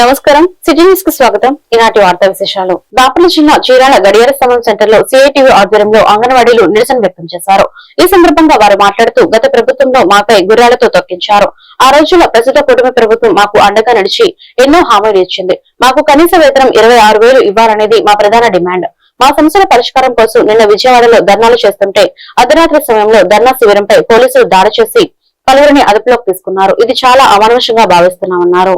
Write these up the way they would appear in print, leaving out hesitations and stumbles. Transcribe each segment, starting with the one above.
నమస్కారం, city news కు స్వాగతం. ఈనాటి వార్తా విశేషాలు. బాపట్ల జిల్లా చీరాల గడియార స్తంభం సెంటర్ లో సిఐటియు ఆధ్వర్యంలో అంగన్వాడీలు నిరసన వ్యక్తం చేశారు. ఈ సందర్భంగా వారు మాట్లాడుతూ గత ప్రభుత్వంలో మాపై గుర్రాలతో తొక్కించారు. ఆ రోజుల్లో ప్రస్తుత కుటుంబ ప్రభుత్వం మాకు అండగా నడిచి ఎన్నో హామీలు ఇచ్చింది. మాకు కనీస వేతనం 26,000 ఇవ్వాలనేది మా ప్రధాన డిమాండ్. మా సమస్యల పరిష్కారం కోసం నిన్న విజయవాడలో ధర్నాలు చేస్తుంటే అర్ధరాత్రి సమయంలో ధర్నా శిబిరంపై పోలీసులు దాడి చేసి పలువురిని అదుపులోకి తీసుకున్నారు. ఇది చాలా అమానుషంగా భావిస్తున్నామన్నారు.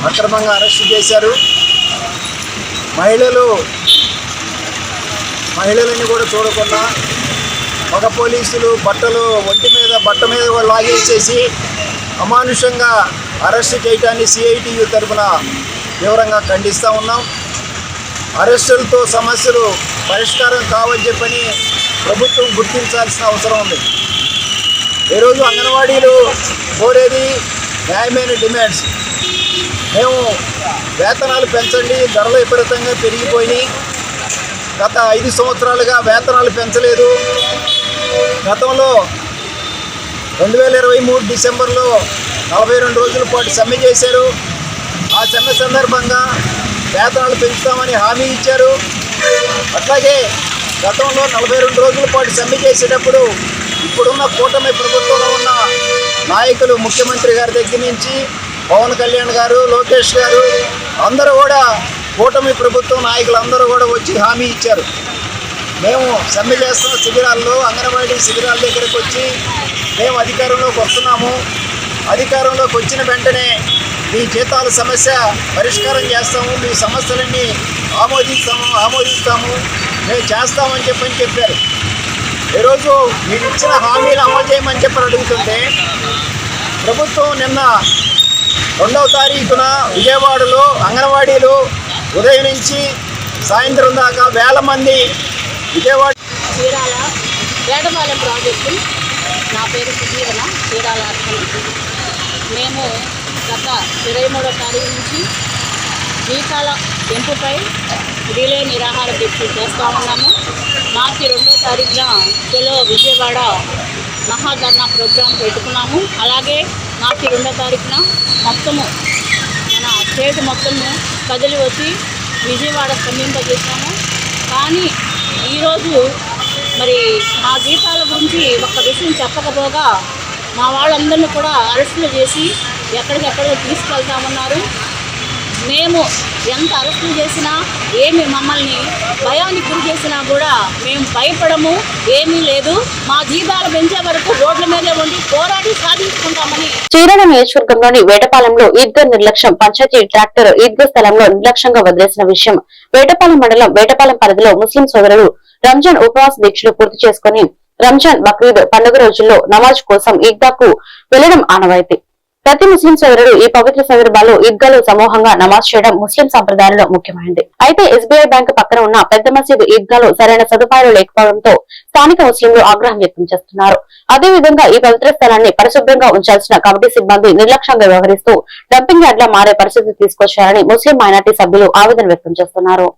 అక్రమంగా అరెస్ట్ చేశారు. మహిళలని కూడా చూడకుండా మగ పోలీసులు బట్ట మీద లాగేసేసి అమానుషంగా అరెస్ట్ చేయడాన్ని సిఐటియు తరఫున తీవ్రంగా ఖండిస్తూ ఉన్నాం. అరెస్టులతో సమస్యలు పరిష్కారం కావని చెప్పని ప్రభుత్వం గుర్తించాల్సిన అవసరం ఉంది. ఈరోజు అంగన్వాడీలు కోరేది న్యాయమైన డిమాండ్స్. మేము వేతనాలు పెంచండి, ధరలు విపరీతంగా పెరిగిపోయినాయి. గత 5 సంవత్సరాలుగా వేతనాలు పెంచలేదు. గతంలో 2023 డిసెంబర్లో 42 రోజుల పాటు సమ్మె చేశారు. ఆ సమ్మె సందర్భంగా వేతనాలు పెంచుతామని హామీ ఇచ్చారు. అట్లాగే గతంలో 42 రోజుల పాటు సమ్మె చేసేటప్పుడు ఇప్పుడున్న కూటమి ప్రభుత్వంలో ఉన్న నాయకులు, ముఖ్యమంత్రి గారి దగ్గర నుంచి పవన్ కళ్యాణ్ గారు, లోకేష్ గారు అందరూ కూడా కూటమి ప్రభుత్వం నాయకులందరూ కూడా వచ్చి హామీ ఇచ్చారు. మేము సమ్మె చేస్తున్న శిబిరాల్లో, అంగన్వాడీ శిబిరాల దగ్గరకు వచ్చి మేము అధికారంలోకి వస్తున్నాము, అధికారంలోకి వచ్చిన వెంటనే మీ జీతాల సమస్య పరిష్కారం చేస్తాము, మీ సమస్యలన్నీ ఆమోదిస్తాము, మేము చేస్తామని చెప్పారు. ఈరోజు మీరు ఇచ్చిన హామీలు అమలు చేయమని అడుగుతుంటే ప్రభుత్వం నిన్న 2వ తారీఖున విజయవాడలో అంగన్వాడీలు ఉదయం నుంచి సాయంత్రం దాకా వేల మంది విజయవాడ చీరాల వేటపాలెం ప్రాజెక్టు. నా పేరు సుధీరణ, చీరాల. మేము గత 23వ తారీఖు నుంచి జీతాల పెంపుపై రిలే నిరాహార దీక్షలు చేస్తూ ఉన్నాము. మార్చి 2వ తారీఖున చెలో విజయవాడ మహాధర్నా ప్రోగ్రాం పెట్టుకున్నాము. అలాగే మార్చి 2వ తారీఖున మొత్తము మన స్టేట్ మొత్తము కదిలి వచ్చి విజయవాడ స్పందింపజేసాము. కానీ ఈరోజు మరి మా జీతాల గురించి ఒక్క విషయం చెప్పకపోగా మా వాళ్ళందరినీ కూడా అరెస్టులు చేసి ఎక్కడికెక్కడికి తీసుకెళ్తామన్నారు. మేము ఎంత అరెస్టులు చేసినా, ఏమి మమ్మల్ని భయానికి గురి చేసినా కూడా మేము భయపడము, ఏమీ లేదు. మా జీతాలు పెంచే వరకు రోడ్ల మీదే ఉండి పోరాడి సాధించుకుంటామని. చీరాల నియోజకవర్గంలోని వేటపాలెంలో ఈద్గా నిర్లక్ష్యం. పంచాయతీ ట్రాక్టర్ ఈద్గా స్థలంలో నిర్లక్ష్యంగా వదిలేసిన విషయం. వేటపాలెం మండలం వేటపాలెం పరిధిలో ముస్లిం సోదరులు రంజాన్ ఉపవాస దీక్షలు పూర్తి చేసుకుని రంజాన్, బక్రీద్ పండుగ రోజుల్లో నమాజ్ కోసం ఈద్గాకు వెళ్లడం ఆనవాయితీ. ప్రతి ముస్లిం సోదరుడు ఈ పవిత్ర సందర్భాల్లో ఈద్గాలో సమూహంగా నమాజ్ చేయడం ముస్లిం సంప్రదాయాల్లో ముఖ్యమైనది. అయితే ఎస్బీఐ బ్యాంకు పక్కన ఉన్న పెద్ద మసీదు ఈద్గాలో సరైన సదుపాయాలు లేకపోవడంతో స్థానిక ముస్లింలు ఆగ్రహం వ్యక్తం చేస్తున్నారు. అదేవిధంగా ఈ పవిత్ర స్థలాన్ని పరిశుభ్రంగా ఉంచాల్సిన కమిటీ సిబ్బంది నిర్లక్ష్యంగా వ్యవహరిస్తూ డంపింగ్ యార్డ్లా మారే పరిస్థితి తీసుకొచ్చారని ముస్లిం మైనార్టీ సభ్యులు ఆవేదన వ్యక్తం చేస్తున్నారు.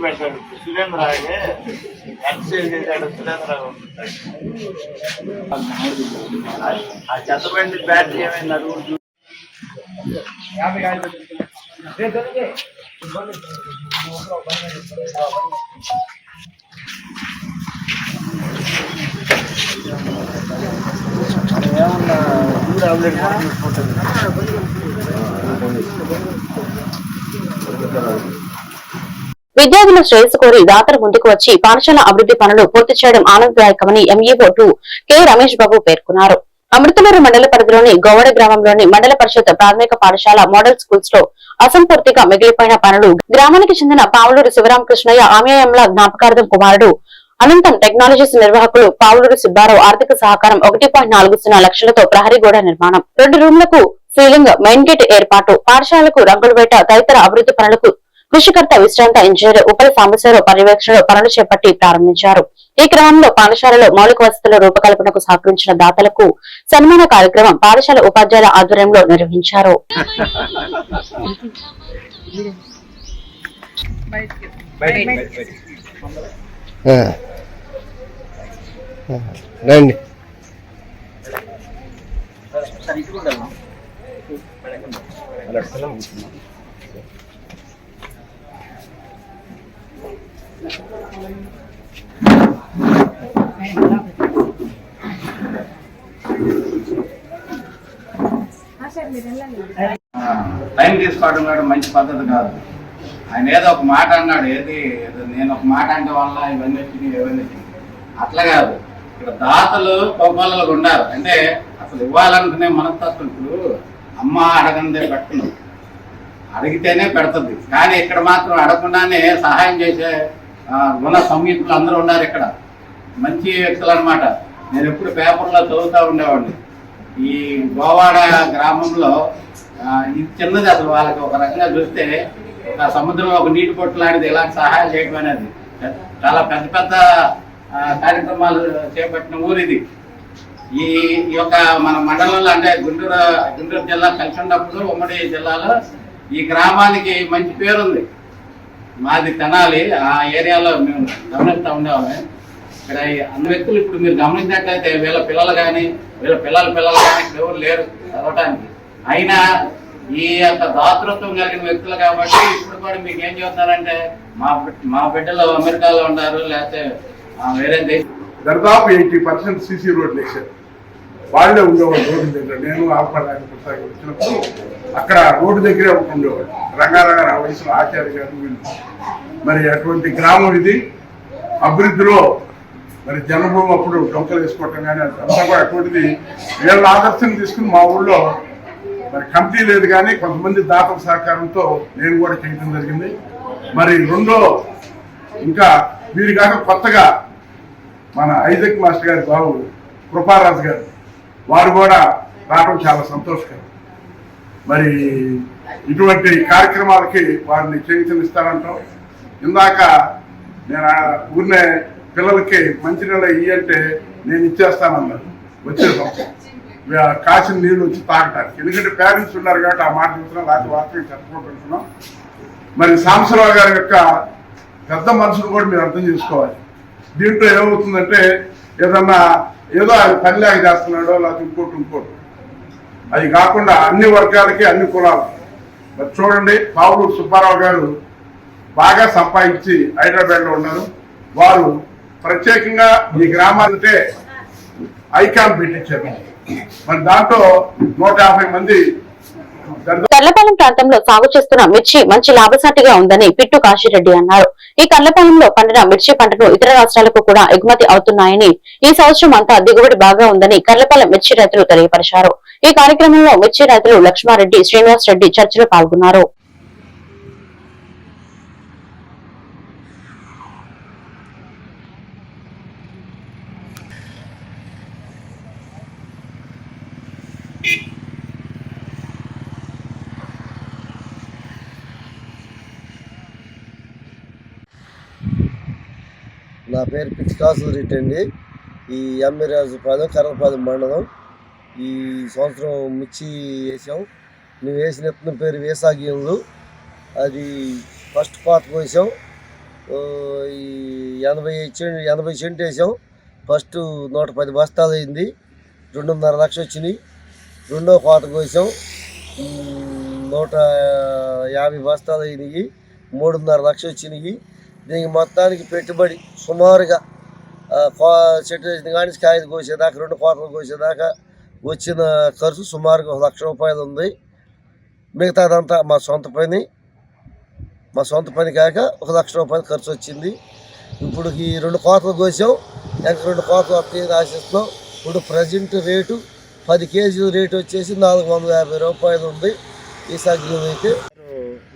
పెట్టాడు సురేంద్ర ఎక్సైజ్ చేశాడు సురేంద్ర ఆ చెత్తబండి బ్యాటరీ ఏమైంది అడుగు ఏమన్నా ఊరు ఆమ్లెట్ విద్యార్థుల శ్రేయస్సు కోరి దాతలు ముందుకు వచ్చి పాఠశాల అభివృద్ధి పనులు పూర్తి చేయడం ఆనందదాయకమని ఎంఈఓ కె రమేష్ బాబు పేర్కొన్నారు. అమృతలూరు మండల పరిధిలోని గోవడ గ్రామంలోని మండల పరిషత్ ప్రాథమిక పాఠశాల మోడల్ స్కూల్స్ లో అసంపూర్తిగా మిగిలిపోయిన పనులు గ్రామానికి చెందిన పావులూరు శివరామకృష్ణయ్య ఆమ్యాయంల జ్ఞాపకార్థం కుమారుడు అనంతం టెక్నాలజీస్ నిర్వాహకులు పావులూరు సుబ్బారావు ఆర్థిక సహకారం 1.40 లక్షలతో ప్రహరీ గోడ నిర్మాణం, 2 రూమ్లకు సీలింగ్, మెయిన్ గేట్ ఏర్పాటు, పాఠశాలకు రంగుల వేట తదితర అభివృద్ధి పనులకు కృషికర్త విశ్రాంత ఇంజనీర్ ఉపరి సాంబశివరావు పర్యవేక్షణలో పనులు చేపట్టి ప్రారంభించారు. ఈ క్రమంలో పాఠశాలలో మౌలిక వసతుల రూపకల్పనకు సహకరించిన దాతలకు సన్మాన కార్యక్రమం పాఠశాల ఉపాధ్యాయుల ఆధ్వర్యంలో నిర్వహించారు. రండి. టైం తీసుకోవడం కూడా మంచి పద్ధతి కాదు. ఆయన ఏదో ఒక మాట అన్నాడు, నేను ఒక మాట అంటే వల్ల ఇవన్నీ వచ్చినాయి అట్లా కాదు. ఇక్కడ దాతలు కోపాలలో ఉన్నారు. అంటే అసలు ఇవ్వాలనుకునే మనస్తత్వం. ఇప్పుడు అమ్మ అడగందే పెట్టను, అడిగితేనే పెడుతుంది. కానీ ఇక్కడ మాత్రం అడగకుండానే సహాయం చేసే గుణ సంయుక్తులు అందరూ ఉన్నారు. ఇక్కడ మంచి వ్యక్తులు అనమాట. నేను ఎప్పుడు పేపర్లో చదువుతూ ఉండేవాడిని. ఈ గోవాడ గ్రామంలో ఇది చిన్నది, అసలు వాళ్ళకి ఒక రకంగా చూస్తే ఒక సముద్రంలో ఒక నీటి పొట్టు లాంటిది. ఇలాంటి సహాయం చేయడం అనేది చాలా పెద్ద పెద్ద కార్యక్రమాలు చేపట్టిన ఊరు ఇది. ఈ యొక్క మన మండలంలో అంటే గుంటూరు జిల్లా కలిసి ఉన్నప్పుడు ఉమ్మడి జిల్లాలో ఈ గ్రామానికి మంచి పేరుంది. మాది తెనాలి, ఆ ఏరియాలో మేము గమనిస్తూ ఉండేవాళ్ళం. ఇక్కడ అన్ని వ్యక్తులు ఇప్పుడు మీరు గమనించినట్లయితే వీళ్ళ పిల్లలు కానీ వీళ్ళ పిల్లలు కానీ ఇక్కడ ఎవరు లేరు చదవటానికి. అయినా ఈ యొక్క దాతృత్వం కలిగిన వ్యక్తులు కాబట్టి ఇప్పుడు కూడా మీకు ఏం చెబుతున్నారంటే మా బిడ్డలు అమెరికాలో ఉన్నారు, లేకపోతే వేరే దాదాపు 80% సీసీ రోడ్లు వేసారు. వాళ్ళే ఉండేవాళ్ళు రోడ్డు దగ్గర. నేను ఆల్పడానికి వచ్చినప్పుడు అక్కడ రోడ్డు దగ్గరే ఉండేవాళ్ళు. రంగారావు ఆ వయసులో ఆచార్య గారు వీళ్ళు. మరి అటువంటి గ్రామం ఇది. అభివృద్ధిలో మరి జన్మభూమి అప్పుడు డొంకలు వేసుకోవటం కానీ అంతా కూడా అటువంటిది. వీళ్ళ ఆదర్శం తీసుకుని మా ఊళ్ళో మరి కమిటీ లేదు కానీ కొంతమంది దాతల సహకారంతో నేను కూడా చేయడం జరిగింది. మరి రెండో ఇంకా వీరి కాక కొత్తగా మన ఐజక్ మాస్టర్ గారి బాబు కృపారాజు గారు వారు కూడా రావడం చాలా సంతోషకరం. మరి ఇటువంటి కార్యక్రమాలకి వారిని చేయించనిస్తారంటాం. ఇందాక నేను ఊరినే పిల్లలకి మంచినీళ్ళ ఇయ్యంటే నేను ఇచ్చేస్తానన్నాను. వచ్చేసాం కాసిన నీళ్ళు వచ్చి తాగటానికి. ఎందుకంటే పేరెంట్స్ ఉన్నారు కాబట్టి ఆ మాట చెప్తున్నాం, లేకపోతే వాస్తవం చెప్పకుంటున్నాం. మరి సాంబశివరావు గారి యొక్క పెద్ద మనసును కూడా మీరు అర్థం చేసుకోవాలి. దీంట్లో ఏమవుతుందంటే ఏదో ఆయన పనిలాగా చేస్తున్నాడో లేకపోతే ఇంకోటి అది కాకుండా అన్ని వర్గాలకి అన్ని కులాలు. మరి చూడండి, పావులూరు సుబ్బారావు గారు బాగా సంపాదించి హైదరాబాద్లో ఉన్నారు. వారు ప్రత్యేకంగా ఈ గ్రామాలంటే ఐకాన్ పెట్టించారు. మరి దాంట్లో 150 మంది. కర్లపాలెం ప్రాంతంలో సాగు చేస్తున్న మిర్చి మంచి లాభసాటిగా ఉందని పిట్టు కాశీరెడ్డి అన్నారు. ఈ కర్లపాలెంలో పండిన మిర్చి పంటను ఇతర రాష్ట్రాలకు కూడా ఎగుమతి అవుతున్నాయని, ఈ సంవత్సరం అంతా దిగుబడి బాగా ఉందని కర్లపాలెం మిర్చి రైతులు తెలియపరిచారు. ఈ కార్యక్రమంలో మిర్చి రైతులు లక్ష్మారెడ్డి, శ్రీనివాస్ రెడ్డి చర్చలో పాల్గొన్నారు. నా పేరు పిచ్చికాసు రెడ్డి అండి. ఈ ఎమ్మిరాజుపాలెం కర్రపాలెం మండలం. ఈ సంవత్సరం మిర్చి వేసాం. మేము వేసిన విత్తనం పేరు వేసాగియంలు. అది ఫస్ట్ పాత కోసాం. ఈ 80 సెంట్ వేసాం. ఫస్ట్ 110 బస్తాలు అయింది. 2.5 లక్షలు వచ్చినాయి. రెండో కోత కోసాం. 150 బస్తాలు అయినాయి. 3.5 లక్షలు వచ్చినాయి. దీనికి మొత్తానికి పెట్టుబడి సుమారుగా చెట్టు వేసిన కానీ కాయలు కోసేదాకా 2 కోతలు కోసేదాకా వచ్చిన ఖర్చు సుమారుగా 1 లక్ష రూపాయలు ఉంది. మిగతాదంతా మా సొంత పని కాక 1 లక్ష రూపాయలు ఖర్చు వచ్చింది. ఇప్పుడు ఈ 2 కోతలు కోసాం. ఇంకా 2 కోతలు వస్తాయని ఆశిస్తున్నాం. ఇప్పుడు ప్రజెంట్ రేటు 10 కేజీల రేటు వచ్చేసి 450 రూపాయలు ఉంది. ఈ సగ్గులు అయితే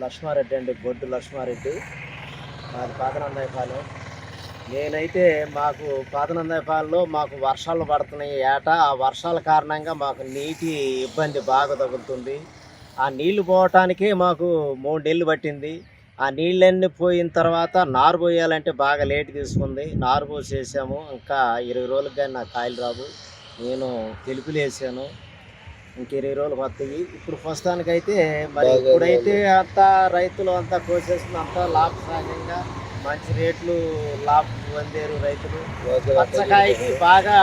లక్ష్మారెడ్డి అండి, బొడ్డు లక్ష్మారెడ్డి. మాది పాతనందాయపాలెం. నేనైతే మాకు పాతనందాయపాలెంలో మాకు వర్షాలు పడుతున్నాయి ఏటా. ఆ వర్షాల కారణంగా మాకు నీటి ఇబ్బంది బాగా తగులుతుంది. ఆ నీళ్లు పోవటానికే మాకు 3 నెలలు పట్టింది. ఆ నీళ్ళన్నీ పోయిన తర్వాత నారు పోయాలంటే బాగా లేట్ తీసుకుంది. నారు పోసేసాము. ఇంకా 20 రోజులకు కానీ నాకు కాయలు రావు. నేను తెలుపులు వేసాను. ఇంక 20 రోజులు వస్తాయి. ఇప్పుడు ప్రస్తుతానికైతే మరి ఇప్పుడైతే అంతా రైతులు అంతా కోసేసుకుని అంతా లాభసాధ్యంగా మంచి రేట్లు పొందారు రైతులు. పచ్చకాయకి బాగా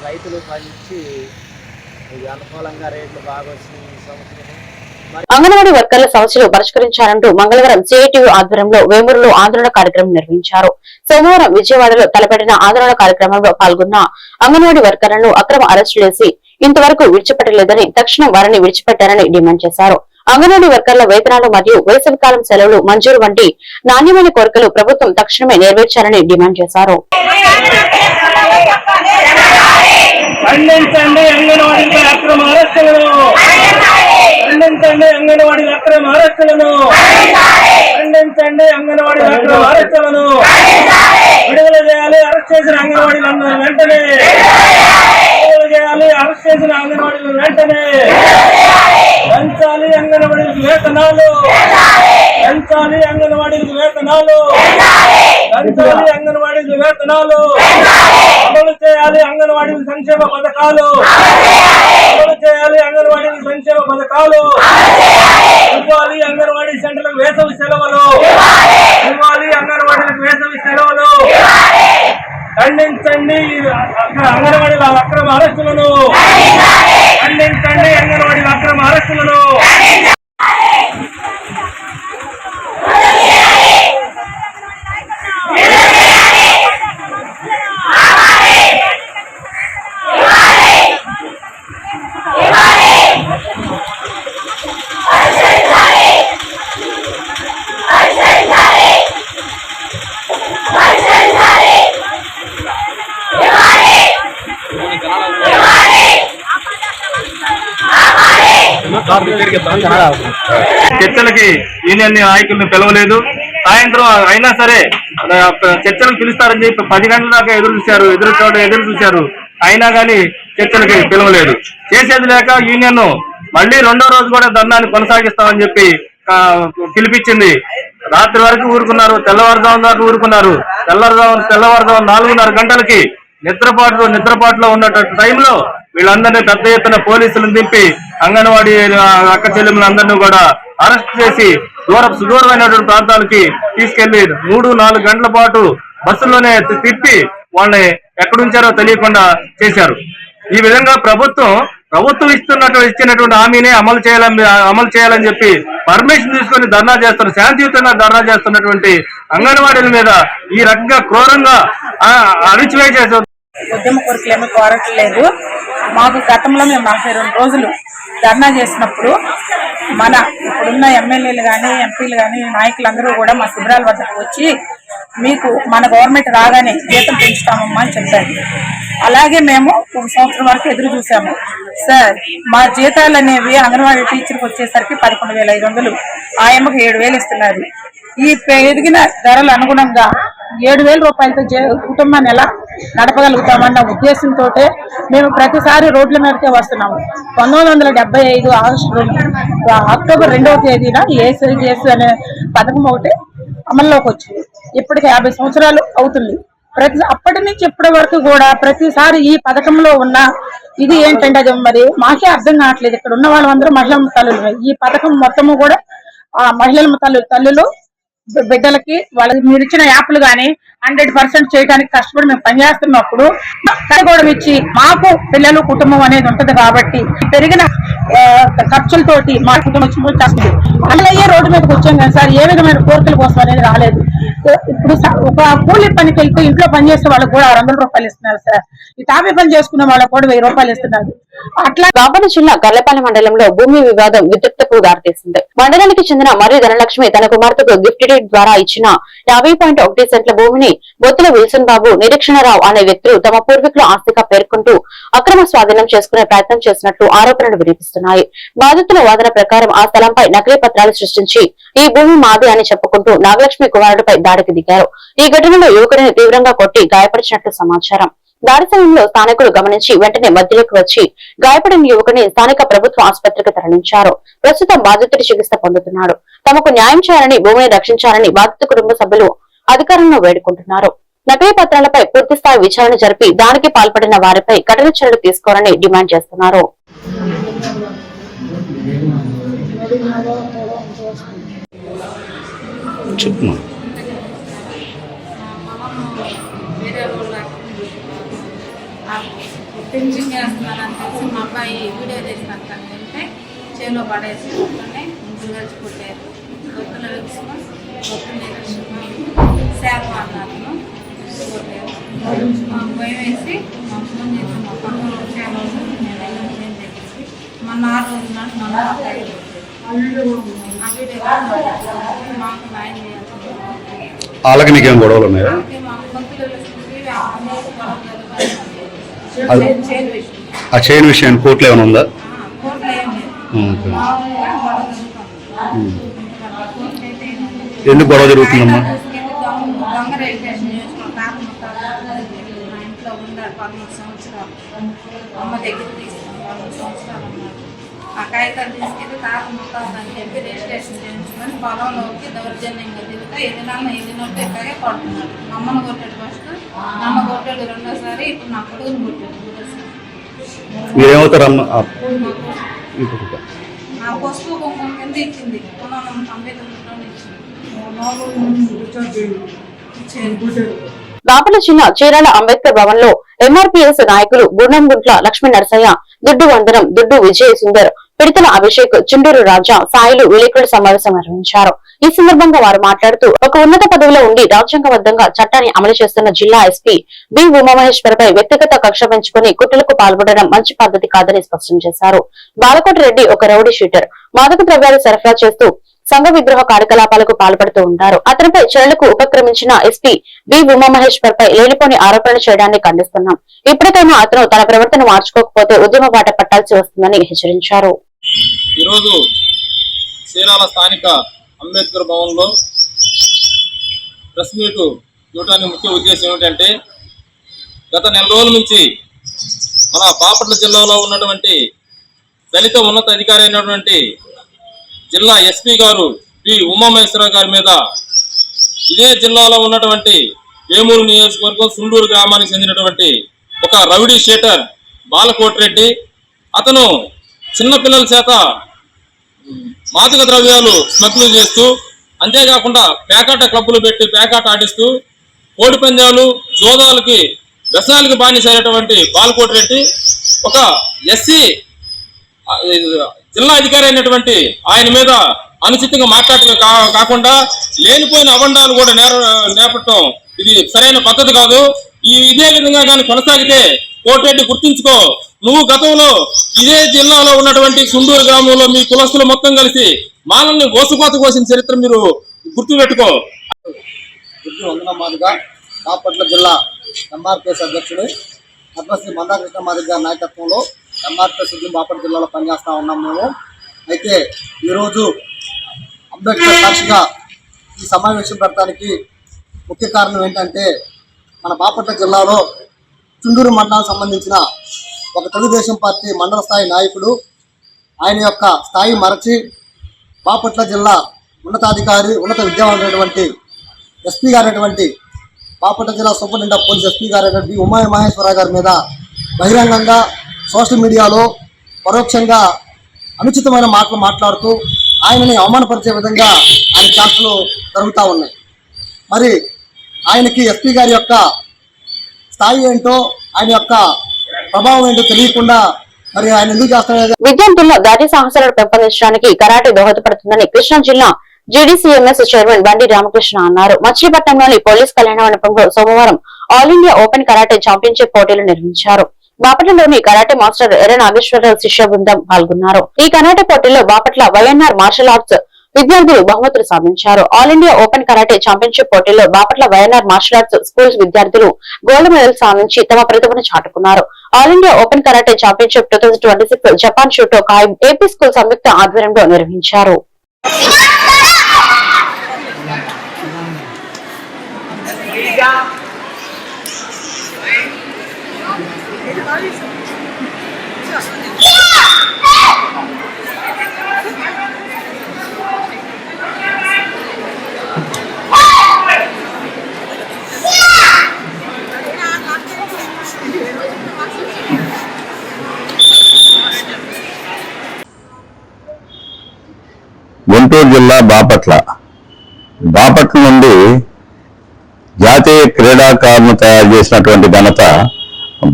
రైతులు పండించి అనుకూలంగా రేట్లు బాగా వచ్చినాయి ఈ సంవత్సరం. అంగన్వాడీ వర్కర్ల సమస్యలు పరిష్కరించాలంటూ మంగళవారం సిఐటియు ఆధ్వర్యంలో వేమూరులో ఆందోళన కార్యక్రమం నిర్వహించారు. సోమవారం విజయవాడలో తలపెట్టిన ఆందోళన కార్యక్రమంలో పాల్గొన్న అంగన్వాడీ వర్కర్లను అక్రమ అరెస్టు చేసి ఇంతవరకు విడిచిపెట్టలేదని, తక్షణం వారిని విడిచిపెట్టారని డిమాండ్ చేశారు. అంగన్వాడీ వర్కర్ల వేతనాలు మరియు వేసవికాలం సెలవులు మంజూరు వంటి నాణ్యమైన కోరికలు ప్రభుత్వం తక్షణమే నెరవేర్చాలని డిమాండ్ చేశారు. ఖండించండి అంగన్వాడీల అక్రమ అరెస్టులను, ఖండించండి అంగన్వాడీల అక్రమ అరెస్టులను, ఖండించండి అంగన్వాడీల అక్రమ అరెస్టులను విడుదల చేయాలి. అరెస్ట్ చేసిన అంగన్వాడీలను వెంటనే విడుదల చేయాలి. అరెస్ట్ చేసిన అంగన్వాడీలను వెంటనే పెంచాలి. అంగన్వాడీలకు వేతనాలు పెంచాలి. అంగన్వాడీలకు వేతనాలు పెంచాలి. అంగన్వాడీలకు వేతనాలు అమలు చేయాలి. అంగన్వాడీల సంక్షేమ పథకాలు అమలు చేయాలి. అంగన్వాడీల సంక్షేమ పథకాలు ఇవ్వాలి. అంగన్వాడీ సెంటర్లకు వేసవి సెలవులు ఇవ్వాలి. అంగన్వాడీలకు వేసవి సెలవులు. ఖండించండి అంగన్వాడీల అక్రమ అరెస్టులను, ఖండించండి అంగన్వాడీల అక్రమ అరెస్టులను. చర్చలకి యూనియన్ నాయకులను పిలవలేదు. సాయంత్రం అయినా సరే చర్చలకు పిలుస్తారని చెప్పి 10 గంటల దాకా ఎదురు చూశారు. అయినా కానీ చర్చలకి పిలవలేదు. చేసేది లేక యూనియన్ మళ్ళీ 2వ రోజు కూడా ధర్నాన్ని కొనసాగిస్తామని చెప్పి పిలిపించింది. రాత్రి వరకు ఊరుకున్నారు. తెల్లవారుజాము దాకా ఊరుకున్నారు. తెల్లవారుజాము 4:30 గంటలకి నిద్రపాటులో ఉన్న టైంలో వీళ్ళందరినీ పెద్ద ఎత్తున పోలీసులను దింపి అంగన్వాడీ అక్క చెల్లెములందరినీ కూడా అరెస్ట్ చేసి సుదూరమైనటువంటి ప్రాంతాలకి తీసుకెళ్లి 3-4 గంటల పాటు బస్సుల్లోనే తిప్పి వాళ్ళని ఎక్కడుంచారో తెలియకుండా చేశారు. ఈ విధంగా ప్రభుత్వం ఇచ్చినటువంటి హామీనే అమలు చేయాలని చెప్పి పర్మిషన్ తీసుకొని ధర్నా చేస్తున్న, శాంతియుతంగా ధర్నా చేస్తున్నటువంటి అంగన్వాడీల మీద ఈ రకంగా క్రూరంగా అణిచివేసే ఉద్యమ కోరికలు ఏమీ కోరట్లేదు. మాకు గతంలో మేము 42 రోజులు ధర్నా చేసినప్పుడు ఇప్పుడున్న ఎమ్మెల్యేలు కానీ ఎంపీలు కానీ నాయకులందరూ కూడా మా శిబిరాల వద్దకు వచ్చి మీకు మన గవర్నమెంట్ రాగానే జీతం పెంచుతామమ్మా అని చెప్పారు. అలాగే మేము 1 సంవత్సరం వరకు ఎదురు చూసాము. సార్ మా జీతాలు అనేవి అంగన్వాడీ టీచర్కి వచ్చేసరికి 11,500, ఆయమ్మకు 7,000 ఇస్తున్నారు. ఈ పెరిగిన ధరలు అనుగుణంగా 7,000 రూపాయలతో కుటుంబాన్ని ఎలా నడపగలుగుతామన్న ఉద్దేశంతో మేము ప్రతిసారి రోడ్ల మీదకే వస్తున్నాము. 1975 అక్టోబర్ 2వ తేదీన ఏసీజీఎస్ అనే పథకం ఒకటి అమల్లోకి వచ్చింది. ఇప్పటికి 50 సంవత్సరాలు అవుతుంది. అప్పటి నుంచి ఇప్పటి వరకు కూడా ప్రతిసారి ఈ పథకంలో ఉన్న ఇది ఏంటంటే అది మరి మాకే అర్థం కావట్లేదు. ఇక్కడ ఉన్న వాళ్ళందరూ మహిళా తల్లులు. ఈ పథకం మొత్తము కూడా ఆ మహిళల తల్లులు బిడ్డలకి వాళ్ళకి మీరు ఇచ్చిన యాప్లు గానీ 100% చేయడానికి కష్టపడి మేము పనిచేస్తున్నప్పుడు కూడా ఇచ్చి మాకు పిల్లలు కుటుంబం అనేది ఉంటది కాబట్టి పెరిగిన ఖర్చులతోటి మా కుటుంబం వస్తుంది. అయ్యే రోడ్డు మీదకి వచ్చాం కానీ సార్ ఏ విధమైన కోరికల కోసం అనేది రాలేదు. ఇప్పుడు ఒక కూలీ పనికి వెళ్తే ఇంట్లో పనిచేసే వాళ్ళకి కూడా 600 రూపాయలు ఇస్తున్నారు సార్. ఈ తాపీ పని చేసుకున్న వాళ్ళకి కూడా 1000 రూపాయలు ఇస్తున్నారు. అట్లా బాపట్ల జిల్లా గర్లపాలెం మండలంలో భూమి వివాదం విద్యుత్తుకు దారితీసింది. మండలానికి చెందిన మరియు ధనలక్ష్మి తన కుమార్తెకు గిఫ్ట్ డీడ్ ద్వారా ఇచ్చిన 50.1 సెంట్ల భూమిని బొత్తుల విల్సన్ బాబు, నిరీక్షణరావు అనే వ్యక్తులు తమ పూర్వీకుల ఆస్తిగా పేర్కొంటూ అక్రమ స్వాధీనం చేసుకునే ప్రయత్నం చేసినట్లు ఆరోపణలు వినిపిస్తున్నాయి. బాధితుల వాదన ప్రకారం ఆ స్థలంపై నకిలీ పత్రాలు సృష్టించి ఈ భూమి మాది అని చెప్పుకుంటూ నాగలక్ష్మి కుమారుడిపై దాడికి దిగారు. ఈ ఘటనలో యువకుడిని తీవ్రంగా కొట్టి గాయపరిచినట్లు సమాచారం. దాడి సమయంలో స్థానికులు గమనించి వెంటనే మధ్యలోకి వచ్చి గాయపడిన యువకుని స్థానిక ప్రభుత్వ ఆసుపత్రికి తరలించారు. ప్రస్తుతం బాధితుడు చికిత్స పొందుతున్నాడు. తమకు న్యాయం చేయాలని, భూమిని రక్షించాలని బాధిత కుటుంబ సభ్యులు అధికారులను వేడుకుంటున్నారు. నకిలీ పత్రాలపై పూర్తిస్థాయి విచారణ జరిపి దానికి పాల్పడిన వారిపై కఠిన చర్యలు తీసుకోవాలని డిమాండ్ చేస్తున్నారు. పింఛన్ చేస్తున్నారని తెలిసి మా అబ్బాయి వీడియో చేసినాక వెళ్తే చేలో పడేసి ఒక్కనే ముగ్గురు కలిసి కొట్టారు. ఒక్కల లక్ష్మ, ఒక్కల లక్ష్మ, శాఖ అన్నారు కొట్టారు. మాకు భయం వేసి మా ఫోన్ చేసి మా పక్కన చాలా నేను వెళ్ళి చెప్పేసి మొన్న 6 రోజుల నాడు మా అబ్బాయి ఆ వీడియో మాకు న్యాయం చేయాలి. వాళ్ళకి నీకేం గొడవలు ఉన్నాయా? మాకు గొంతులు ఆ చైన్ విషయాన్ని కోర్టులో ఏమైనా ఉందా? ఎందుకు గొడవ జరుగుతుందమ్మా? దొంగ రిజిస్ట్రేషన్ చేసుకున్నాం. మా ఇంట్లో ఉన్నారు 13 సంవత్సరాలు. అమ్మ దగ్గర తీసుకున్నాం 13 సంవత్సరాలు ఉన్నారు. ఆ కాగితాలు తీసుకెళ్ళి తాత ముట్టాలని అని చెప్పి రిజిస్ట్రేషన్ చేయించుకొని పొలంలోకి దౌర్జన్యంగా తిరుగుతా ఎదినట్టు ఇట్లాగే పడుతున్నాడు. అమ్మను కొట్టాడు ఫస్ట్, నమ్మ కొట్టాడు రెండోసారి, ఇప్పుడు నా కొడుకుని కొట్టాడు మూడోసారి. మీరేమవుతారమ్మా? నా పసుపు కుంకుమ కింద ఇచ్చింది 1999 ఇచ్చింది. బాపట్ల జిల్లా చీరాల అంబేద్కర్ భవన్ లో ఎంఆర్పీఎస్ నాయకులు గుండంగుంట్ల లక్ష్మీ నరసయ్య, దుడ్డు వందనం, దుడ్డు విజయ సుందర్, పిడతల అభిషేక్, చుండూరు రాజా, సాయిలు విలేకరుల సమావేశం నిర్వహించారు. ఈ సందర్భంగా వారు మాట్లాడుతూ ఒక ఉన్నత పదవిలో ఉండి రాజ్యాంగబద్ధంగా చట్టాన్ని అమలు చేస్తున్న జిల్లా ఎస్పీ బి ఉమామహేశ్వర్ పై వ్యక్తిగత కక్ష పెంచుకుని కుట్రలకు పాల్పడడం మంచి పద్ధతి కాదని స్పష్టం చేశారు. బాలకోటి రెడ్డి ఒక రౌడీ షీటర్, మాదక ద్రవ్యాలు సరఫరా చేస్తూ సంఘ విద్రోహ కార్యకలాపాలకు పాల్పడుతూ ఉంటారు. అతనిపై చర్యలకు ఉపక్రమించిన ఎస్పీ బి ఉమామహేశ్వర్ పై లేనిపోని ఆరోపణలు చేయడాన్ని ఖండిస్తున్నాం. ఇప్పటికైనా అతను తన ప్రవర్తన మార్చుకోకపోతే ఉద్యమ బాట పట్టాల్సి వస్తుందని హెచ్చరించారు. ఈరోజు చీరాల స్థానిక అంబేద్కర్ భవన్ లో ప్రెస్ మీట్ ఇవ్వడానికి ముఖ్య ఉద్దేశం ఏమిటంటే, గత నెల రోజుల నుంచి మన బాపట్ల జిల్లాలో ఉన్నటువంటి దళిత ఉన్నత అధికారి అయినటువంటి జిల్లా ఎస్పీ గారు పి ఉమామహేశ్వరరావు గారి మీద ఇదే జిల్లాలో ఉన్నటువంటి వేమూరు నియోజకవర్గం సుండూరు గ్రామానికి చెందినటువంటి ఒక రౌడీ షీటర్ బాలకోటి రెడ్డి, అతను చిన్నపిల్లల చేత మాదక ద్రవ్యాలు స్మగ్లింగ్ చేస్తూ, అంతేకాకుండా పేకాట క్లబ్బులు పెట్టి పేకాట ఆడిస్తూ, కోడి పందాలు, జోదాలకి, వ్యసనాలకి బానిసైనటువంటి బాలకోటి రెడ్డి ఒక ఎస్సీ జిల్లా అధికారి అయినటువంటి ఆయన మీద అనుచితంగా మాట్లాడటమే కాకుండా లేనిపోయిన అబండాలు కూడా నేపథ్యం ఇది సరైన పద్ధతి కాదు. ఇదే విధంగా కానీ కొనసాగితే కోటిరెడ్డి గుర్తించుకో, నువ్వు గతంలో ఇదే జిల్లాలో ఉన్నటువంటి సుండూరు గ్రామంలో మీ కులస్తులు మొత్తం కలిసి మానల్ని గోసుకోత కోసిన చరిత్ర మీరు గుర్తుపెట్టుకో. వందనమాదిగా బాపట్ల జిల్లా ఎంఆర్పిఎస్ అధ్యక్షుడు పద్మశ్రీ మందాకృష్ణ మాదిగ గారి నాయకత్వంలో ఎంఆర్పిఎస్ బాపట్ల జిల్లాలో పనిచేస్తూ ఉన్నాం మేము. అయితే ఈరోజు అంబేద్కర్ సాక్షిగా ఈ సమావేశం పెట్టడానికి ముఖ్య కారణం ఏంటంటే, మన బాపట్ల జిల్లాలో చుండూరు మండలానికి సంబంధించిన ఒక తెలుగుదేశం పార్టీ మండల స్థాయి నాయకుడు ఆయన యొక్క స్థాయి మరచి బాపట్ల జిల్లా ఉన్నత విద్యావంతుడైనటువంటి ఎస్పీ గారైనటువంటి బాపట్ల జిల్లా సూపరింటెండెంట్ ఆఫ్ పోలీస్ ఎస్పీ గారు బి ఉమాయ మహేశ్వరరావు గారి మీద బహిరంగంగా సోషల్ మీడియాలో పరోక్షంగా అనుచితమైన మాటలు మాట్లాడుతూ ఆయనని అవమానపరిచే విధంగా ఆయన క్లాసులు జరుగుతూ ఉన్నాయి. మరి ఆయనకి ఎస్పీ గారి యొక్క స్థాయి ఏంటో ఆయన యొక్క ప్రభావం ఏంటో తెలియకుండా మరి ఆయన ఎందుకు చేస్తున్నారు? విద్యార్థుల్లో ధైర్య సాహసాలను పెంపొందించడానికి కరాటే దోహదపడుతుందని కృష్ణా జిల్లా జీడీసీఎంఎస్ చైర్మన్ బండి రామకృష్ణ అన్నారు. మచిలీపట్నంలోని పోలీస్ కళ్యాణ మండపంలో సోమవారం all India open karate championship పోటీలు నిర్వహించారు. బాపట్లలోని కరాటే మాస్టర్ ఎర్ర నాగేశ్వరరావు శిష్య బృందం పాల్గొన్నారు. ఈ కరాటే పోటీల్లో బాపట్ల వైఎన్ఆర్ మార్షల్ ఆర్ట్స్ విద్యార్థులు బహుమతులు సాధించారు. All India open karate championship పోటీల్లో Bapatla YNR martial arts schools విద్యార్థులు గోల్డ్ మెడల్ సాధించి తమ ప్రతిభను చాటుకున్నారు. All India open karate championship 2026 Japan Shotokai AP school సంయుక్త ఆధ్వర్యంలో నిర్వహించారు. గుంటూరు జిల్లా బాపట్ల నుండి జాతీయ క్రీడాకారులను తయారు చేసినటువంటి ఘనత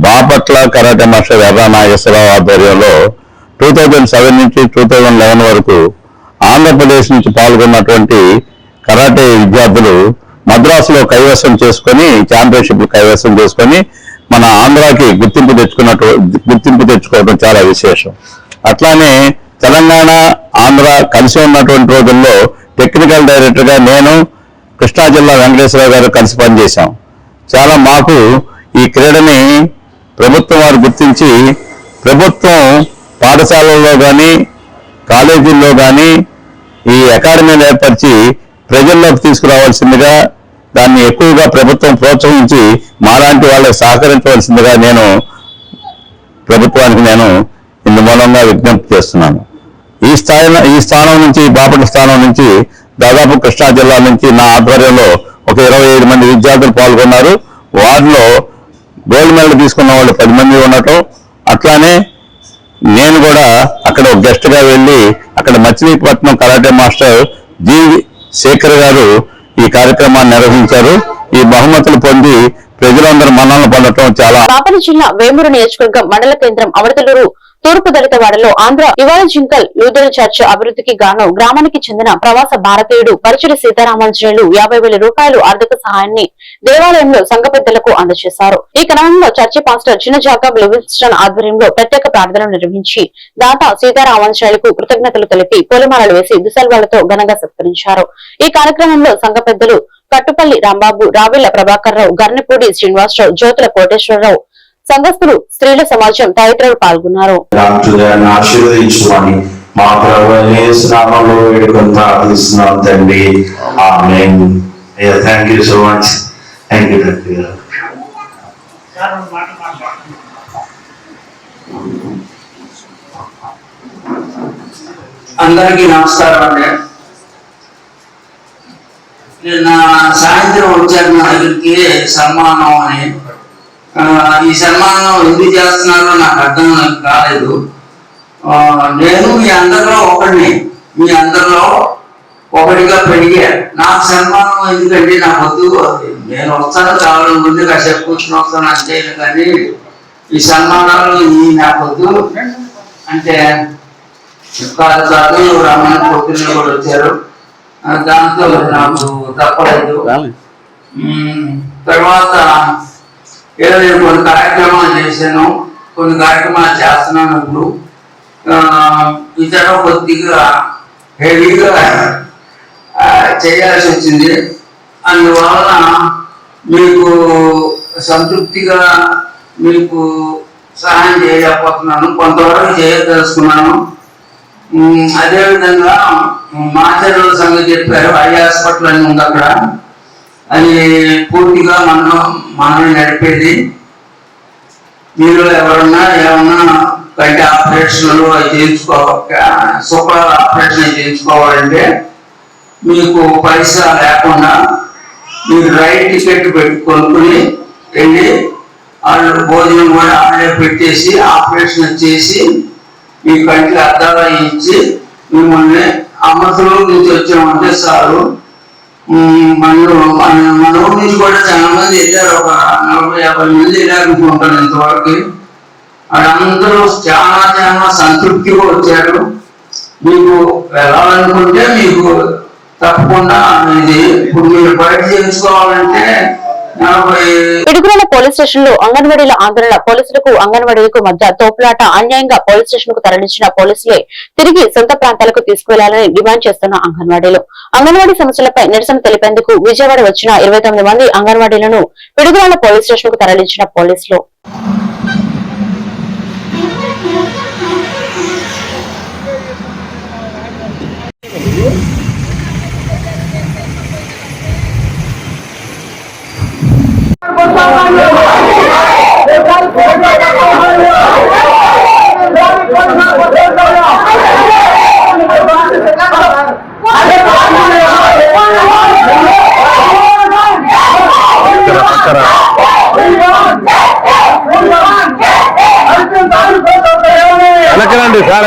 బాపట్ల కరాటే మాస్టర్ ఎర్ర నాగేశ్వరరావు ఆధ్వర్యంలో 2007 నుంచి 2011 వరకు ఆంధ్రప్రదేశ్ నుంచి పాల్గొన్నటువంటి కరాటే విద్యార్థులు మద్రాసులో కైవసం చేసుకొని ఛాంపియన్షిప్ కైవసం చేసుకొని మన ఆంధ్రాకి గుర్తింపు తెచ్చుకోవడం చాలా విశేషం. అట్లానే తెలంగాణ ఆంధ్ర కలిసి ఉన్నటువంటి రోజుల్లో టెక్నికల్ డైరెక్టర్గా నేను కృష్ణా జిల్లా వెంకటేశ్వరరావు గారు కలిసి పనిచేశాం. చాలా మాకు ఈ క్రీడని ప్రభుత్వం వారు గుర్తించి ప్రభుత్వం పాఠశాలల్లో కానీ కాలేజీల్లో కానీ ఈ అకాడమీని ఏర్పరిచి ప్రజల్లోకి తీసుకురావాల్సిందిగా దాన్ని ఎక్కువగా ప్రభుత్వం ప్రోత్సహించి మాలాంటి వాళ్ళకి సహకరించవలసిందిగా నేను ప్రభుత్వానికి నేను ఇందు మూలంగా విజ్ఞప్తి చేస్తున్నాను. ఈ స్థానం నుంచి బాపట్ల స్థానం నుంచి దాదాపు కృష్ణా జిల్లా నుంచి నా ఆధ్వర్యంలో ఒక 25 మంది విద్యార్థులు పాల్గొన్నారు. వారిలో గోల్డ్ మెడల్ తీసుకున్న వాళ్ళు 10 మంది ఉండటం, అట్లానే నేను కూడా అక్కడ ఒక గెస్ట్గా వెళ్ళి అక్కడ Machilipatnam karate master G Shekhar గారు ఈ కార్యక్రమాన్ని నిర్వహించారు. ఈ బహుమతులు పొంది ప్రజలందరూ మన్ననలు పొందడం చాలా. బాపట్ల జిల్లా వేమూరు నియోజకవర్గం మండల కేంద్రం అవడతలూరు తూర్పు దళితవాడలో ఆంధ్ర ఇవాళజింకల్ లూథరన్ చర్చ్ అభివృద్ధికి గాను గ్రామానికి చెందిన ప్రవాస భారతీయుడు పరుచూరి సీతారామాంజనేయులు 50,000 రూపాయలు ఆర్థిక సహాయాన్ని దేవాలయంలో సంఘ పెద్దలకు అందజేశారు. ఈ క్రమంలో చర్చి పాస్టర్ చిన్న జాకబ్ లివింగ్స్టన్ ఆధ్వర్యంలో ప్రత్యేక ప్రార్థనలు నిర్వహించి దాత సీతారామాంజనేయులకు కృతజ్ఞతలు తెలిపి పూలమాలలు వేసి దుసల్వాలతో ఘనంగా సత్కరించారు. ఈ కార్యక్రమంలో సంఘ పెద్దలు కట్టుపల్లి రాంబాబు, రావిళ్ల ప్రభాకర్ రావు, గర్నపూడి శ్రీనివాసరావు, జ్యోతుల కోటేశ్వరరావు, సంఘస్థులు, స్త్రీల సమాజం తదితరులు పాల్గొన్నారు. మా ప్రభువైన యేసు నామములో వేడుకొని ప్రార్థిస్తున్నాం తండ్రి. ఆమేన్. Thank you so much. Thank you. అందరికీ నమస్కారం అండి. నిన్న సాయంత్రం వచ్చారు నా దగ్గరికి సన్మానం అని. ఈ సన్మానం ఎందుకు చేస్తున్నారో నాకు అర్థం కాలేదు. నేను మీ అందరిలో ఒకడిని, మీ అందరిలో ఒకటిగా పెరిగా. నాకు సన్మానం ఎందుకంటే నాకు వద్దు, నేను వస్తాను కావాలని ముందు కాసేపు కూర్చుని వస్తాను అంతే, కానీ ఈ సన్మానాలు ఈ నాకు వద్దు అంటే కాదు. రమ్మని పొద్దున్న కూడా వచ్చారు, దాంతో నాకు తప్పలేదు. తర్వాత ఏదో నేను కొన్ని కార్యక్రమాలు చేశాను, కొన్ని కార్యక్రమాలు చేస్తున్నాను. ఇప్పుడు ఇతర కొద్దిగా హెవీగా చేయాల్సి వచ్చింది. అందువలన మీకు సంతృప్తిగా మీకు సహాయం చేయలేకపోతున్నాను, కొంతవరకు చేయదలుచుకున్నాను. అదేవిధంగా మాచర్ల సంగతి చెప్పారు, ఐ హాస్పిటల్ అని ఉంది అక్కడ. అది పూర్తిగా మనమే నడిపేది. మీరు ఎవరన్నా ఏమన్నా కంటి ఆపరేషన్లు సూపర్ ఆపరేషన్ చేయించుకోవాలంటే మీకు పైసా లేకుండా మీరు రైట్ టికెట్ కొనుక్కుని వెళ్ళి వాళ్ళు భోజనం కూడా ఆడే పెట్టేసి ఆపరేషన్ చేసి మీ కంటికి అద్దాలు ఇచ్చి మిమ్మల్ని అమృతలో నుంచి వచ్చామంటే చాలు. మన ఊరి నుంచి కూడా చాలా మంది వెళ్ళారు, ఒక 40-50 మంది వెళ్ళారు అనుకుంటాను ఇంతవరకు. వాళ్ళందరూ చాలా సంతృప్తిగా వచ్చారు. మీకు వెళ్ళాలనుకుంటే మీకు తప్పకుండా ఇది ఇప్పుడు మీరు బయట చేయించుకోవాలంటే పిడుగురాల పోలీస్ స్టేషన్ లో అంగన్వాడీల ఆందోళన, పోలీసులకు అంగన్వాడీలకు మధ్య తోపులాట, అన్యాయంగా పోలీస్ స్టేషన్ కు తరలించిన పోలీసులే తిరిగి సొంత ప్రాంతాలకు తీసుకువెళ్లాలని డిమాండ్ చేస్తున్న అంగన్వాడీలు. అంగన్వాడీ సమస్యలపై నిరసన తెలిపేందుకు విజయవాడ వచ్చిన 29 మంది అంగన్వాడీలను పిడుగురాల పోలీస్ స్టేషన్ కు తరలించిన పోలీసులు. వెనకరండి సార్,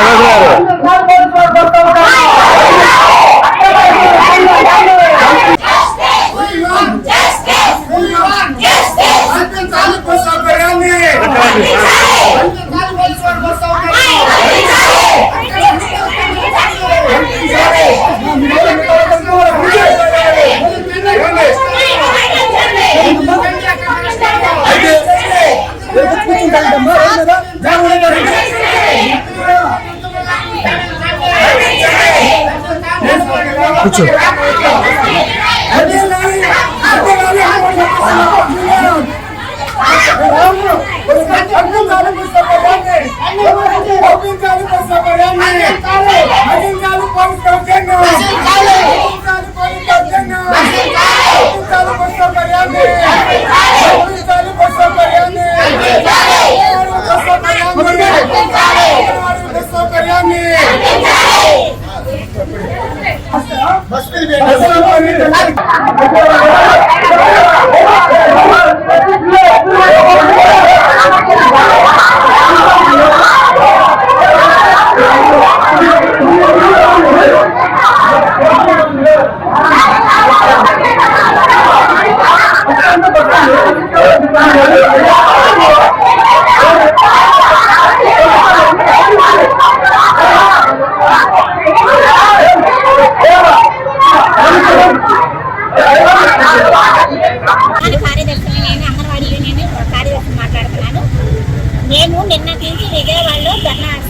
మేము నిన్న నుంచి విజయవాడలో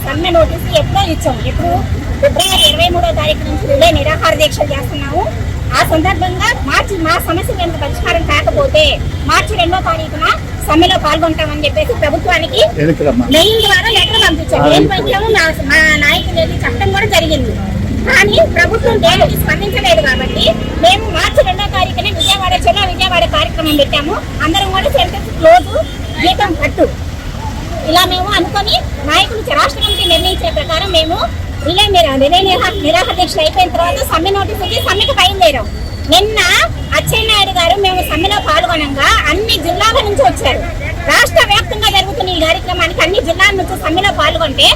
సమ్మె నోటీసు ఎప్పుడో ఇచ్చాము. ఇప్పుడు ఫిబ్రవరి 23వ తారీఖు నుంచి రిలే నిరాహార దీక్షలు చేస్తున్నాము. ఆ సందర్భంగా మా సమస్య కనుక పరిష్కారం కాకపోతే మార్చి 2వ తారీఖున సమ్మెలో పాల్గొంటామని చెప్పేసి ప్రభుత్వానికి మెయిల్ ద్వారా లెటర్ పంపించాము. ఏం పంచాము, మా నాయకులు చెప్పడం కూడా జరిగింది. కానీ ప్రభుత్వం దేనికి స్పందించలేదు. కాబట్టి మేము మార్చి 2వ తారీఖున విజయవాడ కార్యక్రమం పెట్టాము. అందరం కూడా సెంటర్స్ క్లోజ్, జీతం కట్టు ఇలా మేము అనుకొని నాయకులు రాష్ట్ర కమిటీ నిర్ణయించిన ప్రకారం మేము రిలే నిరాహార దీక్షలు అయిపోయిన తర్వాత సమ్మె నోటీస్ ఇచ్చి సమ్మెకి బయలుదేరాం. నిన్న అచ్చెన్నాయుడు గారు మేము సమ్మెలో పాల్గొనంగా అన్ని జిల్లాల నుంచి వచ్చారు. రాష్ట్ర వ్యాప్తంగా జరుగుతున్న ఈ కార్యక్రమానికి అన్ని జిల్లాల నుంచి సమ్మెలో పాల్గొంటే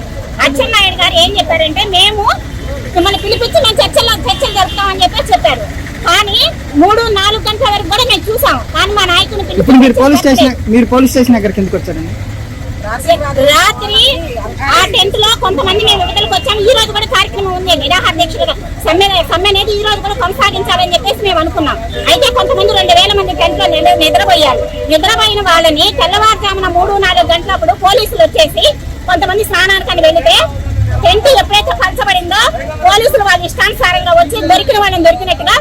అచ్చెన్నాయుడు గారు ఏం చెప్పారంటే మేము మిమ్మల్ని పిలిపించి మేము చర్చలు జరుపుతామని చెప్పారు. కానీ 3-4 గంటల వరకు కూడా మేము చూసాం. కానీ మా నాయకుని మీరు పోలీస్ స్టేషన్ ఎక్కడికి ఎందుకు వచ్చారండి? రాత్రి ఆ టెంట్ లో కొంతమంది మేము విడుదలకు వచ్చాము. ఈ రోజు కూడా కార్యక్రమం ఉంది, నిరాహార దీక్షలు సమ్మె అనేది ఈ రోజు కూడా కొనసాగించాలని చెప్పేసి మేము అనుకున్నాం. అయితే కొంతమంది 2000 మంది టెంట్ లో నిద్రపోయారు. నిద్రపోయిన వాళ్ళని తెల్లవారుజామున 3-4 గంటలప్పుడు పోలీసులు వచ్చేసి కొంతమంది స్నానానికి వెళితే టెంట్ ఎప్పుడైతే పలచబడిందో పోలీసులు వాళ్ళ ఇష్టానుసారంగా వచ్చి దొరికిన వాళ్ళని దొరికినట్టుగా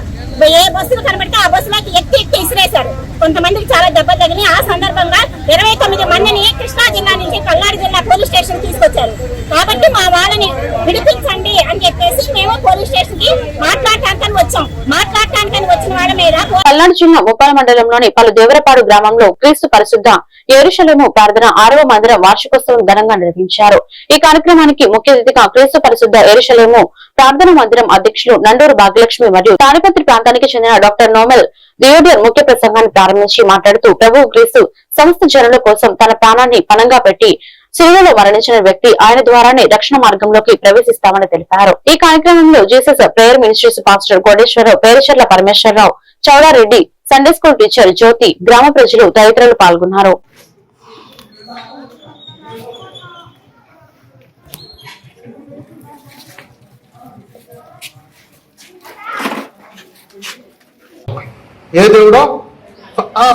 ఏ బస్సులు కనబడితే ఆ బస్సులోకి ఎత్తి ఇసిరేశారు. కొంతమందికి చాలా దెబ్బలు తగిలి. ఆ సందర్భంగా 29 మందిని కృష్ణా జిల్లా నుంచి కల్లారి జిల్లా పోలీస్ స్టేషన్ తీసుకొచ్చారు. కాబట్టి మా వాళ్ళని విడిపించండి అని చెప్పేసి మేము పోలీస్ స్టేషన్ కి మాట్లాడటానికి వచ్చాం. మాట్లాడటానికి వచ్చిన వాళ్ళ మీద పల్నాడు జిల్లా ముప్పాల మండలంలోని పలు దేవరపాడు గ్రామంలో క్రీస్తు పరిశుద్ధ యెరూషలేము ప్రార్థన 6వ మందిర వార్షికోత్సవం ఘనంగా నిర్వహించారు. ఈ కార్యక్రమానికి ముఖ్య అతిథిగా క్రీస్తు పరిశుద్ధ యెరూషలేము ప్రార్థన మందిరం అధ్యక్షులు నండూరు భాగ్యలక్ష్మి మరియు తాడిపత్రి ప్రాంతానికి చెందిన డాక్టర్ నోమెల్ థియోడర్ ముఖ్య ప్రసంగాన్ని ప్రారంభించి మాట్లాడుతూ ప్రభువు క్రీస్తు సమస్త జనుల కోసం తన ప్రాణాన్ని పణంగా పెట్టి శిలువలో మరణించిన వ్యక్తి ఆయన ద్వారానే రక్షణ మార్గంలోకి ప్రవేశిస్తామని తెలిపారు. ఈ కార్యక్రమంలో Jesus prayer ministries pastor Koteswararao, Peruchurla Parameswararao, Chowdareddy, Sunday school teacher Jyothi, గ్రామ ప్రజలు తదితరులు పాల్గొన్నారు. ఏ దేవుడో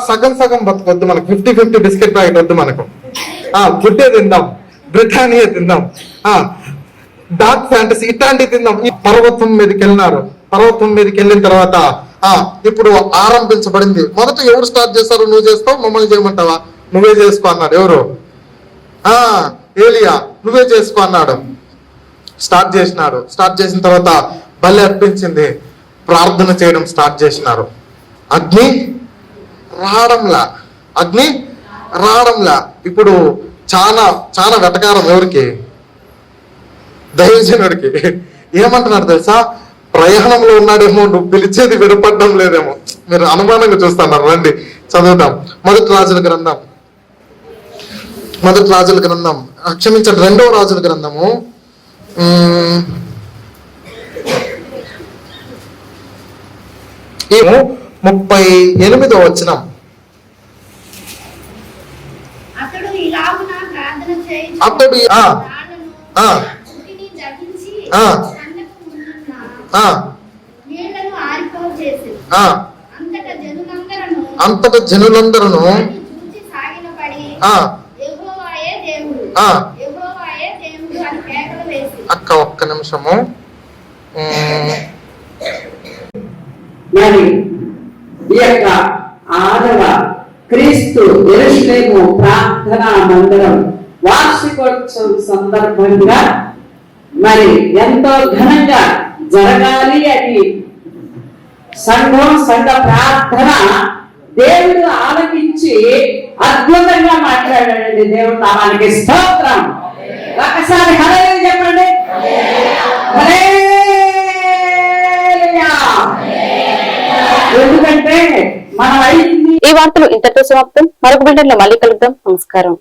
సగం సగం బతుకొద్దు మనకు, 50-50 బిస్కెట్ ప్యాకెట్ వద్దు మనకు. గుడ్డే తిందాం, బ్రిటానియా తిందాం, డార్క్ ఫ్యాంటసీ ఇట్లాంటివి తిందాం. ఈ పర్వతం మీదకి వెళ్ళినారు. పర్వతం మీదకి వెళ్ళిన తర్వాత ఇప్పుడు ఆరంభించబడింది. మొదట ఎవరు స్టార్ట్ చేస్తారు? నువ్వు చేస్తావు, మమ్మల్ని చేయమంటావా? నువ్వే చేసుకో అన్నాడు. ఎవరు? ఏలియా, నువ్వే చేసుకో అన్నాడు. స్టార్ట్ చేసినాడు. స్టార్ట్ చేసిన తర్వాత బలి అర్పించింది, ప్రార్థన చేయడం స్టార్ట్ చేసినారు. అగ్ని రావడంలా ఇప్పుడు చాలా చాలా వెటకారం. ఎవరికి? దైవజనుడికి. ఏమంటున్నాడు తెలుసా? ప్రయాణంలో ఉన్నాడేమో, నువ్వు పిలిచేది వినపడడం లేదేమో. మీరు అనుమానంగా చూస్తున్నారు. రండి చదువుతాం. మొదటి రాజుల గ్రంథం, క్షమించండి, 2వ రాజుల గ్రంథము 38వ వచనం. అతడు అంతట జనులందరూ అక్క ఒక్క నిమిషము. మరి ఈ యొక్క 6వ క్రీస్తు యెరూషలేము ప్రార్థనా మందిరం వార్షికోత్సవం సందర్భంగా మరి ఎంతో ఘనంగా జరగాలి అని సంఘ ప్రార్థన దేవుడు ఆలకించి అద్భుతంగా మాట్లాడాడండి. దేవుడు నామానికి స్తోత్రం. ఒకసారి హల్లెలూయా చెప్పండి. ఎందుకంటే మనం ఈ వార్తలు ఇంతటితో సమాప్తం. మరొక బిల్డర్లో మళ్ళీ కలుద్దాం. నమస్కారం.